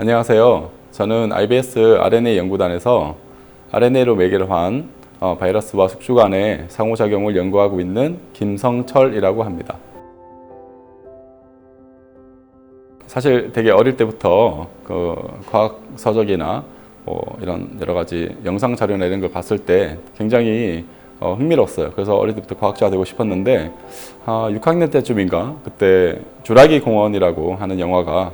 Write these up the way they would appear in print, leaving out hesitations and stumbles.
안녕하세요. 저는 IBS RNA 연구단에서 RNA로 매개를 한 바이러스와 숙주 간의 상호작용을 연구하고 있는 김성철이라고 합니다. 사실 되게 어릴 때부터 그 과학 서적이나 이런 여러 가지 영상 자료나 이런 걸 봤을 때 굉장히 흥미로웠어요. 그래서 어릴 때부터 과학자가 되고 싶었는데 6학년 때쯤인가 그때 주라기 공원이라고 하는 영화가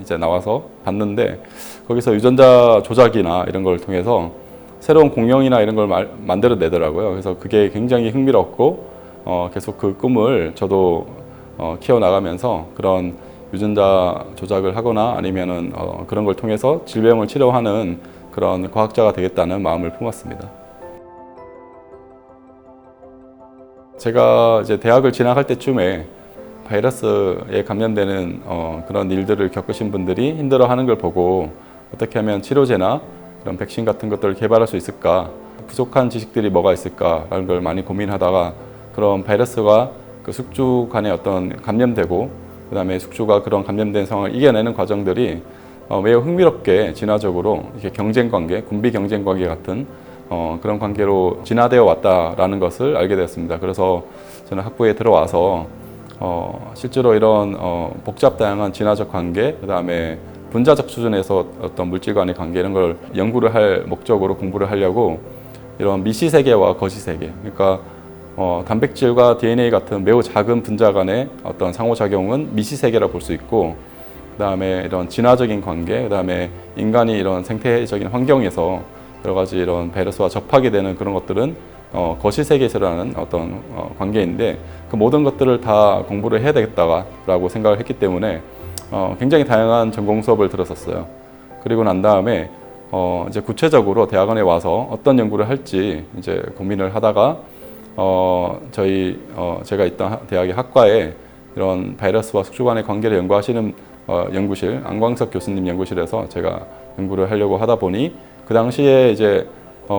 이제 나와서 봤는데 거기서 유전자 조작이나 이런 걸 통해서 새로운 공룡이나 이런 걸 만들어내더라고요. 그래서 그게 굉장히 흥미롭고 계속 그 꿈을 저도 키워나가면서 그런 유전자 조작을 하거나 아니면은 그런 걸 통해서 질병을 치료하는 그런 과학자가 되겠다는 마음을 품었습니다. 제가 이제 대학을 진학할 때쯤에 바이러스에 감염되는 그런 일들을 겪으신 분들이 힘들어하는 걸 보고 어떻게 하면 치료제나 그런 백신 같은 것들을 개발할 수 있을까, 부족한 지식들이 뭐가 있을까라는 걸 많이 고민하다가 그런 바이러스가 그 숙주 간에 어떤 감염되고 그다음에 숙주가 그런 감염된 상황을 이겨내는 과정들이 매우 흥미롭게 진화적으로 이렇게 경쟁 관계, 군비 경쟁 관계 같은 그런 관계로 진화되어 왔다라는 것을 알게 되었습니다. 그래서 저는 학부에 들어와서 실제로 이런 복잡 다양한 진화적 관계, 그다음에 분자적 수준에서 어떤 물질 간의 관계 이런 걸 연구를 할 목적으로 공부를 하려고 이런 미시세계와 거시세계, 그러니까 단백질과 DNA 같은 매우 작은 분자 간의 어떤 상호작용은 미시세계라 볼 수 있고, 그다음에 이런 진화적인 관계, 그다음에 인간이 이런 생태적인 환경에서 여러 가지 이런 바이러스와 접하게 되는 그런 것들은 거시세계에서라는 어떤 관계인데 그 모든 것들을 다 공부를 해야 되겠다라고 생각을 했기 때문에 굉장히 다양한 전공 수업을 들었었어요. 그리고 난 다음에 이제 구체적으로 대학원에 와서 어떤 연구를 할지 이제 고민을 하다가 제가 있던 대학의 학과에 이런 바이러스와 숙주 간의 관계를 연구하시는 연구실, 안광석 교수님 연구실에서 제가 연구를 하려고 하다 보니 그 당시에 이제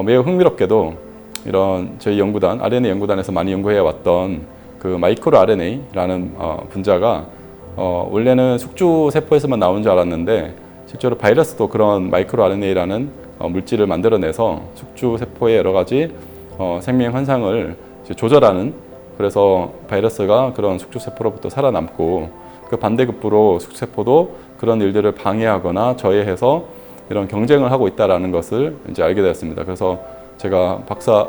매우 흥미롭게도 이런 저희 연구단, RNA 연구단에서 많이 연구해 왔던 그 마이크로 RNA라는 분자가 원래는 숙주 세포에서만 나오는 줄 알았는데 실제로 바이러스도 그런 마이크로 RNA라는 물질을 만들어내서 숙주 세포의 여러 가지 생명 현상을 조절하는, 그래서 바이러스가 그런 숙주 세포로부터 살아남고 그 반대급부로 숙주 세포도 그런 일들을 방해하거나 저해해서 이런 경쟁을 하고 있다라는 것을 이제 알게 되었습니다. 그래서 제가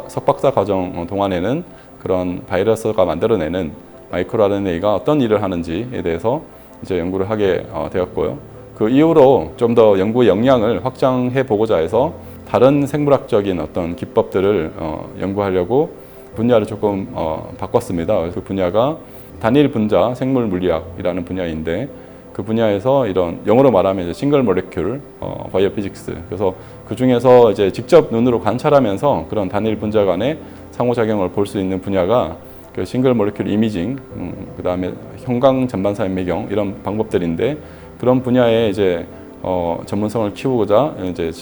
석박사 과정 동안에는 그런 바이러스가 만들어내는 마이크로 RNA가 어떤 일을 하는지에 대해서 이제 연구를 하게 되었고요. 그 이후로 좀 더 연구 역량을 확장해 보고자 해서 다른 생물학적인 어떤 기법들을 연구하려고 분야를 조금 바꿨습니다. 그 분야가 단일 분자 생물 물리학이라는 분야인데 그 분야에서 이런 영어로 말하면 이제 싱글 모레큘 바이오 피직스, 그래서 그 중에서 이제 직접 눈으로 관찰하면서 그런 단일 분자 간의 상호작용을 볼 수 있는 분야가 그 싱글 모레큘 이미징, 그다음에 형광 전반사 인매경 이런 방법들인데 그런 분야에 이제 전문성을 키우고자 이제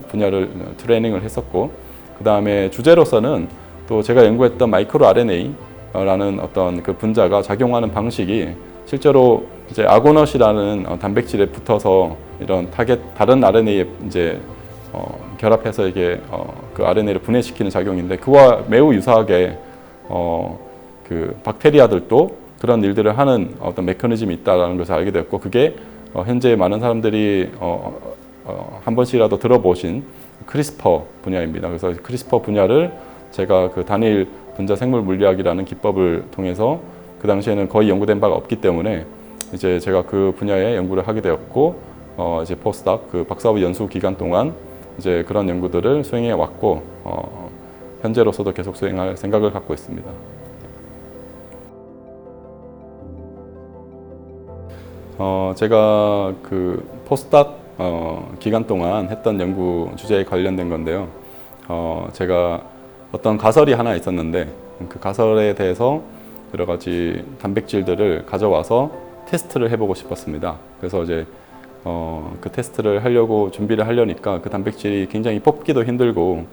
분야를 트레이닝을 했었고, 그다음에 주제로서는 또 제가 연구했던 마이크로 RNA라는 어떤 그 분자가 작용하는 방식이 실제로 이제 아고넛이라는 단백질에 붙어서 이런 다른 RNA에 이제 결합해서 이게 그 RNA를 분해시키는 작용인데 그와 매우 유사하게 그 박테리아들도 그런 일들을 하는 어떤 메커니즘이 있다라는 것을 알게 되었고, 그게 현재 많은 사람들이 한 번씩이라도 들어보신 크리스퍼 분야입니다. 그래서 크리스퍼 분야를 제가 그 단일 분자 생물 물리학이라는 기법을 통해서 그 당시에는 거의 연구된 바가 없기 때문에 이제 제가 그 분야에 연구를 하게 되었고, 이제 포스닥 그 박사학위 연수 기간 동안 이제 그런 연구들을 수행해 왔고, 현재로서도 계속 수행할 생각을 갖고 있습니다. 제가 그 포스닥 기간 동안 했던 연구 주제에 관련된 건데요. 제가 어떤 가설이 하나 있었는데 그 가설에 대해서 여러 가지 단백질들을 가져와서 테스트를 해보고 싶었습니다. 그래서 이제 그 테스트를 하려고 준비를 하려니까 그 단백질이 굉장히 뽑기도 힘들고,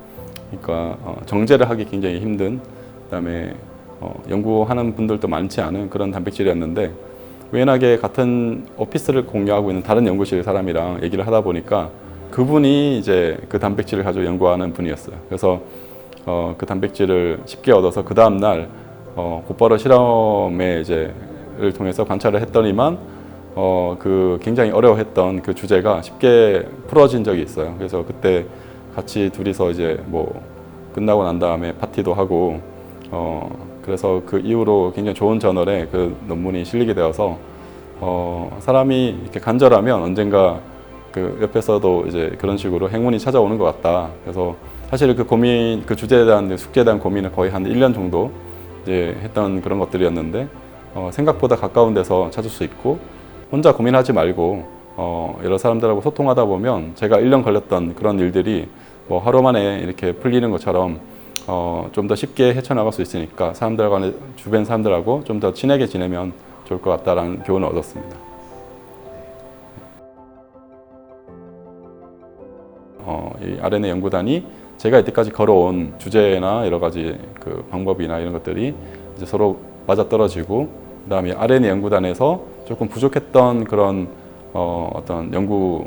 그러니까 정제를 하기 굉장히 힘든, 그다음에 연구하는 분들도 많지 않은 그런 단백질이었는데 우연하게 같은 오피스를 공유하고 있는 다른 연구실 사람이랑 얘기를 하다 보니까 그분이 이제 그 단백질을 가지고 연구하는 분이었어요. 그래서 그 단백질을 쉽게 얻어서 그 다음 날 곧바로 실험에 이제를 통해서 관찰을 했더니만 그 굉장히 어려워했던 그 주제가 쉽게 풀어진 적이 있어요. 그래서 그때 같이 둘이서 이제 뭐 끝나고 난 다음에 파티도 하고 그래서 그 이후로 굉장히 좋은 저널에 그 논문이 실리게 되어서 사람이 이렇게 간절하면 언젠가 그 옆에서도 이제 그런 식으로 행운이 찾아오는 것 같다. 그래서 사실 그 고민, 그 주제에 대한 숙제에 대한 고민을 거의 한 1년 정도 이제 했던 그런 것들이었는데 생각보다 가까운 데서 찾을 수 있고 혼자 고민하지 말고 여러 사람들하고 소통하다 보면 제가 1년 걸렸던 그런 일들이 뭐 하루 만에 이렇게 풀리는 것처럼 좀 더 쉽게 헤쳐나갈 수 있으니까 사람들과 주변 사람들하고 좀 더 친하게 지내면 좋을 것 같다라는 교훈을 얻었습니다. 이 RNA 연구단이 제가 이때까지 걸어온 주제나 여러 가지 그 방법이나 이런 것들이 이제 서로 맞아떨어지고 그다음에 RNA 연구단에서 조금 부족했던 그런 어떤 연구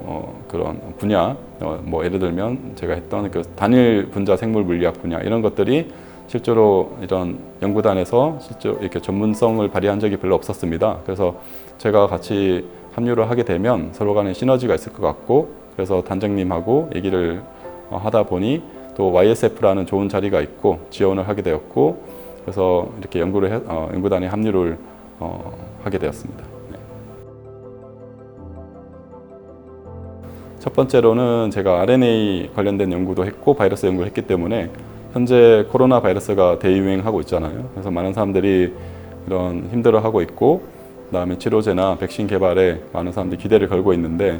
그런 분야 뭐 예를 들면 제가 했던 그 단일 분자 생물 물리학 분야 이런 것들이 실제로 이런 연구단에서 실제로 이렇게 전문성을 발휘한 적이 별로 없었습니다. 그래서 제가 같이 합류를 하게 되면 서로 간에 시너지가 있을 것 같고 그래서 단장님하고 얘기를 하다 보니 또 YSF라는 좋은 자리가 있고 지원을 하게 되었고 그래서 이렇게 연구단에 합류를 하게 되었습니다. 네. 첫 번째로는 제가 RNA 관련된 연구도 했고 바이러스 연구를 했기 때문에 현재 코로나 바이러스가 대유행하고 있잖아요. 그래서 많은 사람들이 이런 힘들어하고 있고 그다음에 치료제나 백신 개발에 많은 사람들이 기대를 걸고 있는데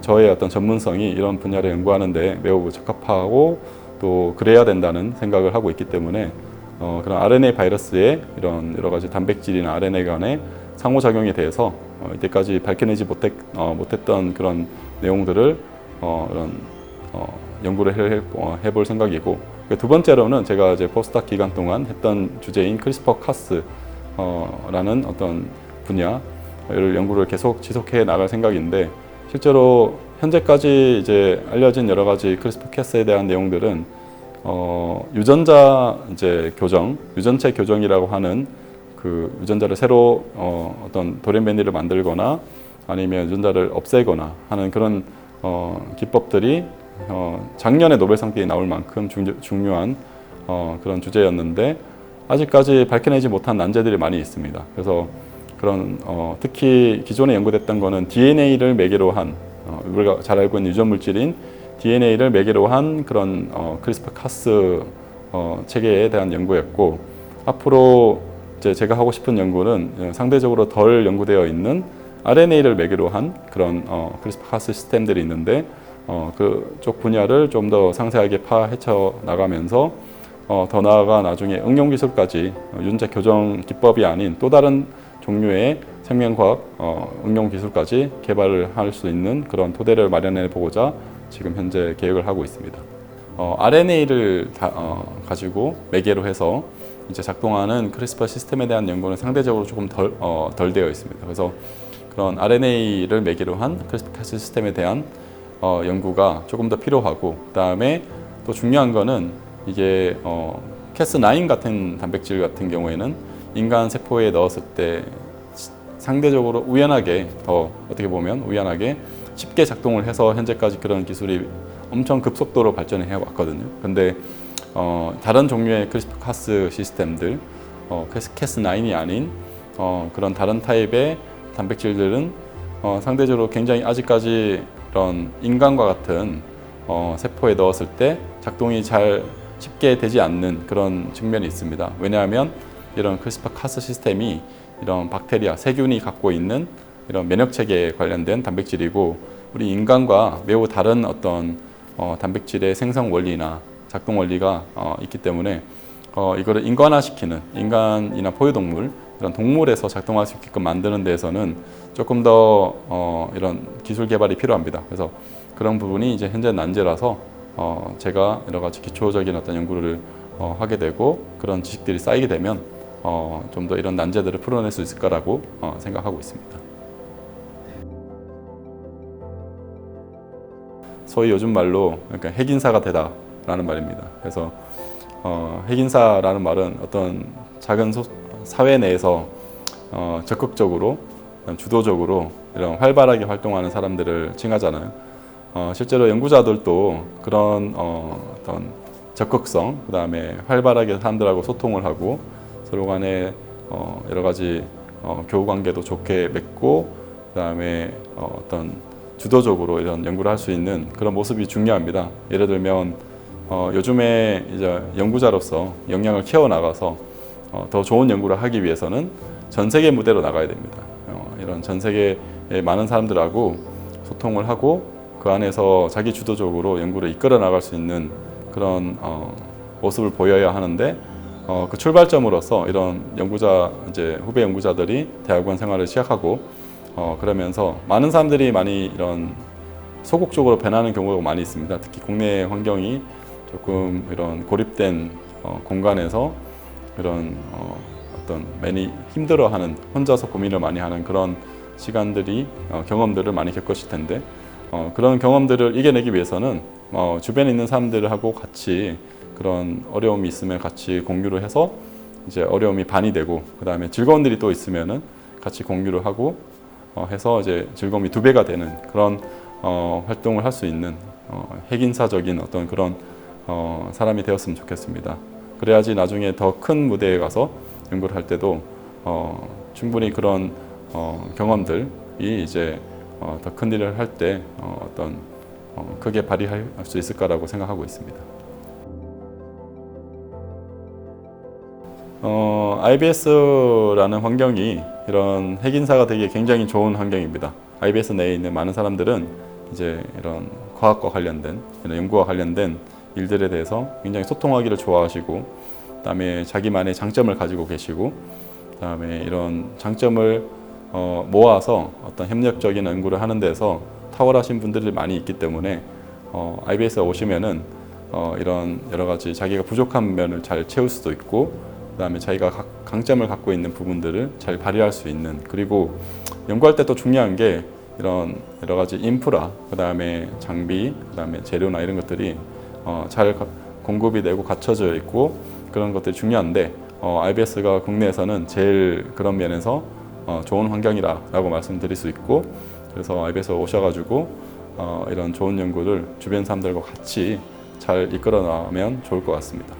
저의 어떤 전문성이 이런 분야를 연구하는데 매우 적합하고 또 그래야 된다는 생각을 하고 있기 때문에 그런 RNA 바이러스의 이런 여러 가지 단백질이나 RNA 간의 상호작용에 대해서 이때까지 밝혀내지 못했던 그런 내용들을 연구를 해볼 생각이고 두 번째로는 제가 이제 포스닥 기간 동안 했던 주제인 크리스퍼 카스라는 어떤 분야를 연구를 계속 지속해 나갈 생각인데 실제로 현재까지 이제 알려진 여러 가지 크리스퍼 카스에 대한 내용들은 유전자 이제 교정, 유전체 교정이라고 하는 그 유전자를 새로 어떤 돌연변이를 만들거나 아니면 유전자를 없애거나 하는 그런 기법들이 작년에 노벨상들이 나올 만큼 중요한 그런 주제였는데 아직까지 밝혀내지 못한 난제들이 많이 있습니다. 그래서 그런 특히 기존에 연구됐던 거는 DNA를 매개로 한 우리가 잘 알고 있는 유전 물질인 DNA를 매개로 한 그런 크리스퍼 카스 체계에 대한 연구였고 앞으로 이제 제가 하고 싶은 연구는 상대적으로 덜 연구되어 있는 RNA를 매개로 한 그런 크리스퍼 카스 시스템들이 있는데 그쪽 분야를 좀 더 상세하게 헤쳐 나가면서 더 나아가 나중에 응용 기술까지 유전자 교정 기법이 아닌 또 다른 종류의 생명과학 응용 기술까지 개발을 할 수 있는 그런 토대를 마련해 보고자 지금 현재 계획을 하고 있습니다. RNA를 가지고 매개로 해서 이제 작동하는 크리스퍼 시스템에 대한 연구는 상대적으로 조금 덜 되어 있습니다. 그래서 그런 RNA를 매개로 한 크리스퍼 시스템에 대한 연구가 조금 더 필요하고 그다음에 또 중요한 거는 이게 Cas9 같은 단백질 같은 경우에는 인간 세포에 넣었을 때 상대적으로 우연하게 어떻게 보면 우연하게 쉽게 작동을 해서 현재까지 그런 기술이 엄청 급속도로 발전을 해왔거든요. 근데 다른 종류의 크리스퍼 카스 시스템들, Cas9이 아닌 그런 다른 타입의 단백질들은 상대적으로 굉장히 아직까지 이런 인간과 같은 세포에 넣었을 때 작동이 잘 쉽게 되지 않는 그런 측면이 있습니다. 왜냐하면 이런 크리스퍼 카스 시스템이 이런 박테리아, 세균이 갖고 있는 이런 면역 체계에 관련된 단백질이고 우리 인간과 매우 다른 어떤 단백질의 생성 원리나 작동 원리가 있기 때문에 이거를 인간화시키는 인간이나 포유동물 이런 동물에서 작동할 수 있게끔 만드는 데에서는 조금 더 이런 기술 개발이 필요합니다. 그래서 그런 부분이 이제 현재 난제라서 제가 여러 가지 기초적인 어떤 연구를 하게 되고 그런 지식들이 쌓이게 되면 좀 더 이런 난제들을 풀어낼 수 있을 거라고 생각하고 있습니다. 소위 요즘 말로 그러니까 핵인사가 되다라는 말입니다. 그래서 핵인사라는 말은 어떤 작은 사회 내에서 적극적으로 주도적으로 이런 활발하게 활동하는 사람들을 칭하잖아요. 실제로 연구자들도 그런 어떤 적극성, 그 다음에 활발하게 사람들하고 소통을 하고 서로 간에 여러 가지 교우 관계도 좋게 맺고, 그 다음에 어떤 주도적으로 이런 연구를 할 수 있는 그런 모습이 중요합니다. 예를 들면 요즘에 이제 연구자로서 역량을 키워나가서 더 좋은 연구를 하기 위해서는 전 세계 무대로 나가야 됩니다. 이런 전 세계의 많은 사람들하고 소통을 하고 그 안에서 자기 주도적으로 연구를 이끌어 나갈 수 있는 그런 모습을 보여야 하는데, 그 출발점으로서 이런 연구자, 이제 후배 연구자들이 대학원 생활을 시작하고 그러면서 많은 사람들이 많이 이런 소극적으로 변하는 경우가 많이 있습니다. 특히 국내 환경이 조금 이런 고립된 공간에서 이런 어떤 많이 힘들어하는, 혼자서 고민을 많이 하는 그런 시간들이 경험들을 많이 겪으실 텐데, 그런 경험들을 이겨내기 위해서는 주변에 있는 사람들하고 같이 그런 어려움이 있으면 같이 공유를 해서 이제 어려움이 반이 되고, 그 다음에 즐거운 일이 또 있으면은 같이 공유를 하고 해서 이제 즐거움이 2배가 되는 그런 활동을 할 수 있는 핵인사적인 어떤 그런 사람이 되었으면 좋겠습니다. 그래야지 나중에 더 큰 무대에 가서 연구를 할 때도 충분히 그런 경험들이 이제 더 큰 일을 할 때 어떤 크게 발휘할 수 있을 거라고 생각하고 있습니다. IBS라는 환경이 이런 핵인사가 되기 굉장히 좋은 환경입니다. IBS 내에 있는 많은 사람들은 이제 이런 과학과 관련된, 이런 연구와 관련된 일들에 대해서 굉장히 소통하기를 좋아하시고, 그다음에 자기만의 장점을 가지고 계시고, 그다음에 이런 장점을 모아서 어떤 협력적인 연구를 하는 데서 탁월하신 분들이 많이 있기 때문에 IBS에 오시면은 이런 여러 가지 자기가 부족한 면을 잘 채울 수도 있고, 그다음에 자기가 강점을 갖고 있는 부분들을 잘 발휘할 수 있는, 그리고 연구할 때 또 중요한 게 이런 여러 가지 인프라, 그다음에 장비, 그다음에 재료나 이런 것들이 잘 공급이 되고 갖춰져 있고 그런 것들이 중요한데, IBS가 국내에서는 제일 그런 면에서 좋은 환경이라고 말씀드릴 수 있고, 그래서 IBS에 오셔가지고 이런 좋은 연구를 주변 사람들과 같이 잘 이끌어 나가면 좋을 것 같습니다.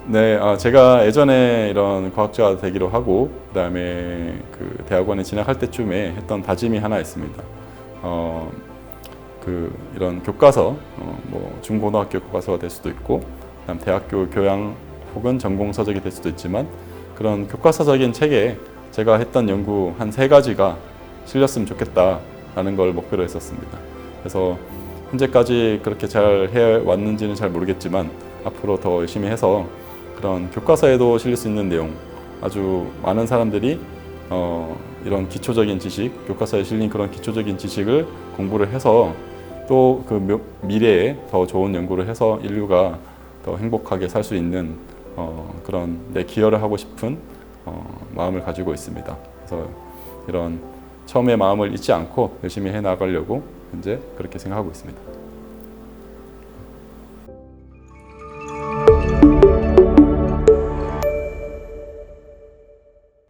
네, 제가 예전에 이런 과학자가 되기로 하고 그다음에 그 대학원에 진학할 때쯤에 했던 다짐이 하나 있습니다. 이런 교과서, 뭐 중고등학교 교과서가 될 수도 있고, 그다음 대학교 교양 혹은 전공 서적이 될 수도 있지만, 그런 교과서적인 책에 제가 했던 연구 한 3가지가 실렸으면 좋겠다라는 걸 목표로 했었습니다. 그래서 현재까지 그렇게 잘 해왔는지는 잘 모르겠지만 앞으로 더 열심히 해서 그런 교과서에도 실릴 수 있는 내용, 아주 많은 사람들이 이런 기초적인 지식, 교과서에 실린 그런 기초적인 지식을 공부를 해서 또 그 미래에 더 좋은 연구를 해서 인류가 더 행복하게 살 수 있는 그런 내 기여를 하고 싶은 마음을 가지고 있습니다. 그래서 이런 처음의 마음을 잊지 않고 열심히 해 나가려고 현재 그렇게 생각하고 있습니다.